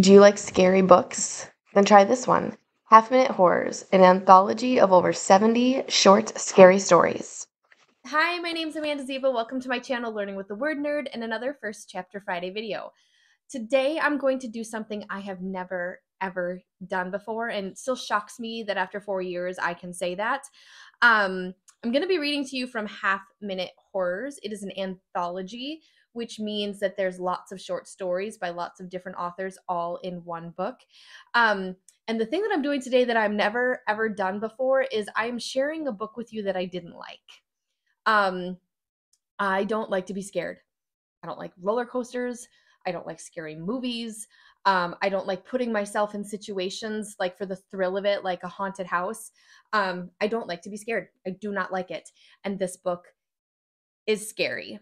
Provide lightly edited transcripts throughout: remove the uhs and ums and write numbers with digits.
Do you like scary books? Then try this one, Half Minute Horrors, an anthology of over 70 short, scary stories. Hi, my name's Amanda Zieba. Welcome to my channel, Learning with the Word Nerd, and another First Chapter Friday video. Today, I'm going to do something I have never, ever done before, and it still shocks me that after 4 years, I can say that. I'm going to be reading to you from Half Minute Horrors. It is an anthology, which means that there's lots of short stories by lots of different authors all in one book. And the thing that I'm doing today that I've never, ever done before is I am sharing a book with you that I didn't like. I don't like to be scared. I don't like roller coasters. I don't like scary movies. I don't like putting myself in situations like for the thrill of it, like a haunted house. I don't like to be scared. I do not like it. And this book is scary.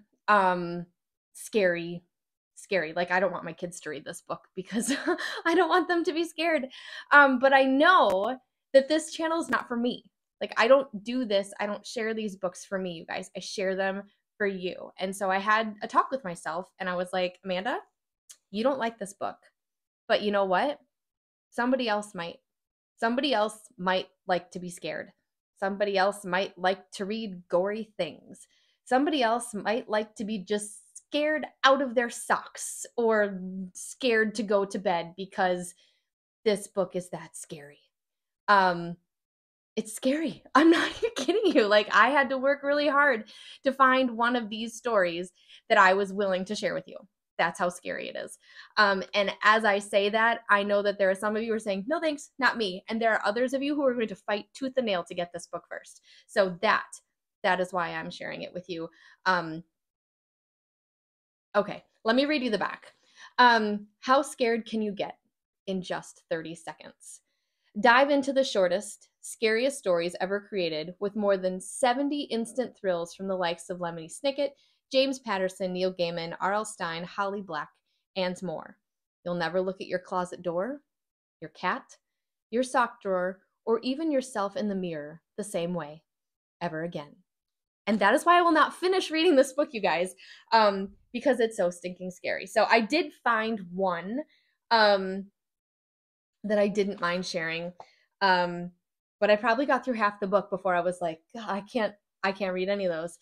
Scary. Like, I don't want my kids to read this book because I don't want them to be scared. But I know that this channel is not for me. Like, I don't do this. I don't share these books for me, you guys. I share them for you. And so I had a talk with myself and I was like, Amanda, you don't like this book, but you know what? Somebody else might. Somebody else might like to be scared. Somebody else might like to read gory things. Somebody else might like to be just scared out of their socks or scared to go to bed because this book is that scary. It's scary. I'm not even kidding you. Like, I had to work really hard to find one of these stories that I was willing to share with you. That's how scary it is. And as I say that, I know that there are some of you who are saying, no thanks, not me. And there are others of you who are going to fight tooth and nail to get this book first. So that is why I'm sharing it with you. Okay, let me read you the back. How scared can you get in just 30 seconds? Dive into the shortest, scariest stories ever created with more than 70 instant thrills from the likes of Lemony Snicket, James Patterson, Neil Gaiman, R.L. Stine, Holly Black, and more. You'll never look at your closet door, your cat, your sock drawer, or even yourself in the mirror the same way ever again. And that is why I will not finish reading this book, you guys, because it's so stinking scary. So I did find one that I didn't mind sharing. But I probably got through half the book before I was like, I can't read any of those.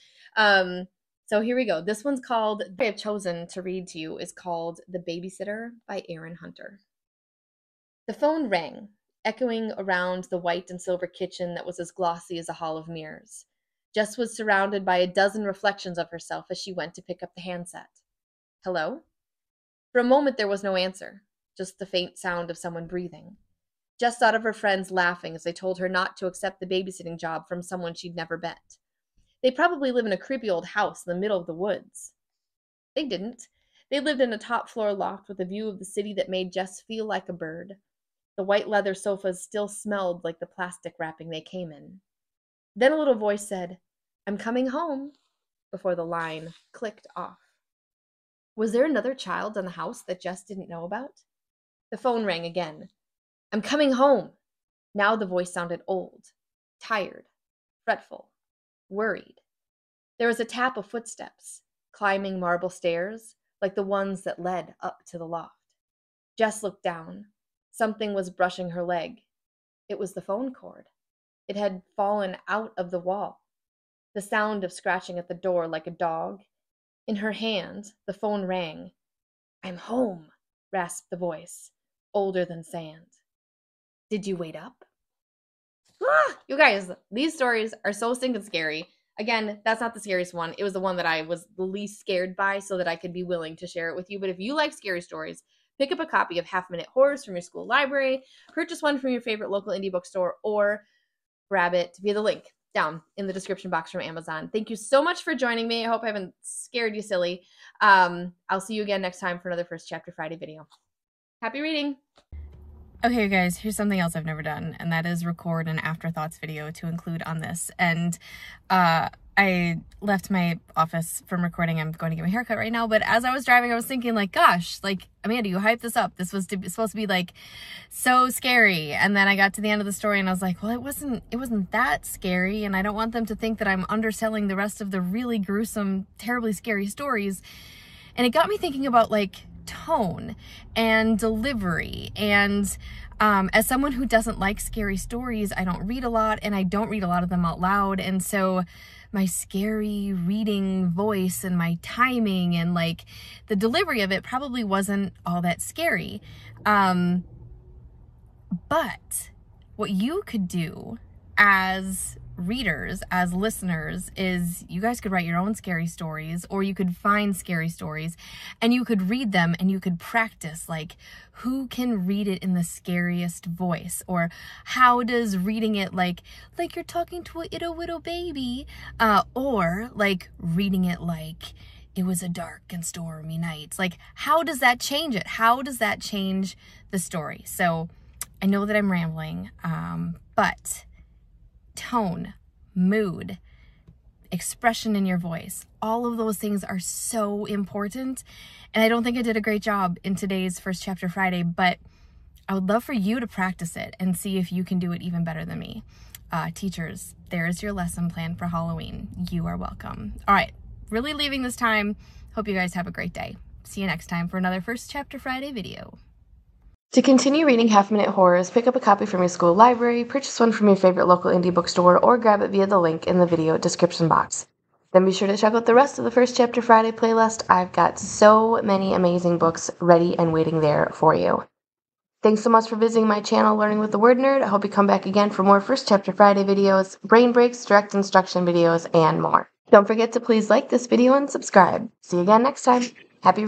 So here we go. This one's called, I have chosen to read to you is called The Babysitter by Aaron Hunter. The phone rang, echoing around the white and silver kitchen that was as glossy as a hall of mirrors. Jess was surrounded by a dozen reflections of herself as she went to pick up the handset. Hello? For a moment there was no answer. Just the faint sound of someone breathing. Jess thought of her friends laughing as they told her not to accept the babysitting job from someone she'd never met. They probably live in a creepy old house in the middle of the woods. They didn't. They lived in a top-floor loft with a view of the city that made Jess feel like a bird. The white leather sofas still smelled like the plastic wrapping they came in. Then a little voice said, "I'm coming home," before the line clicked off. Was there another child in the house that Jess didn't know about? The phone rang again. "I'm coming home." Now the voice sounded old, tired, fretful, worried. There was a tap of footsteps, climbing marble stairs, like the ones that led up to the loft. Jess looked down. Something was brushing her leg. It was the phone cord. It had fallen out of the wall. The sound of scratching at the door like a dog. In her hand, the phone rang. "I'm home," rasped the voice, older than sand. Did you wait up? You guys, these stories are so stinking scary. Again, that's not the scariest one. It was the one that I was the least scared by so that I could be willing to share it with you. But if you like scary stories, pick up a copy of Half Minute Horrors from your school library, purchase one from your favorite local indie bookstore, or grab it via the link down in the description box from Amazon. Thank you so much for joining me. I hope I haven't scared you silly. I'll see you again next time for another First Chapter Friday video. Happy reading! Okay, you guys, here's something else I've never done, and that is record an afterthoughts video to include on this. And I left my office from recording. I'm going to get my haircut right now, but as I was driving, I was thinking, like, gosh, like, Amanda, you hyped this up. This was supposed to be, like, so scary. And then I got to the end of the story, and I was like, well, it wasn't that scary, and I don't want them to think that I'm underselling the rest of the really gruesome, terribly scary stories. And it got me thinking about, like, tone and delivery. And as someone who doesn't like scary stories, I don't read a lot, and I don't read a lot of them out loud. And so my scary reading voice and my timing and like the delivery of it probably wasn't all that scary. But what you could do as readers, as listeners, is you guys could write your own scary stories, or you could find scary stories and you could read them and you could practice, like, who can read it in the scariest voice, or how does reading it like you're talking to a ittle baby, or like reading it like it was a dark and stormy night. Like, how does that change it? How does that change the story? So I know that I'm rambling, but tone, mood, expression in your voice, all of those things are so important. And I don't think I did a great job in today's First Chapter Friday, but I would love for you to practice it and see if you can do it even better than me. Teachers, there's your lesson plan for Halloween. You are welcome. All right, really leaving this time. Hope you guys have a great day. See you next time for another First Chapter Friday video. To continue reading half-minute horrors, pick up a copy from your school library, purchase one from your favorite local indie bookstore, or grab it via the link in the video description box. Then be sure to check out the rest of the First Chapter Friday playlist. I've got so many amazing books ready and waiting there for you. Thanks so much for visiting my channel, Learning with the Word Nerd. I hope you come back again for more First Chapter Friday videos, brain breaks, direct instruction videos, and more. Don't forget to please like this video and subscribe. See you again next time. Happy reading.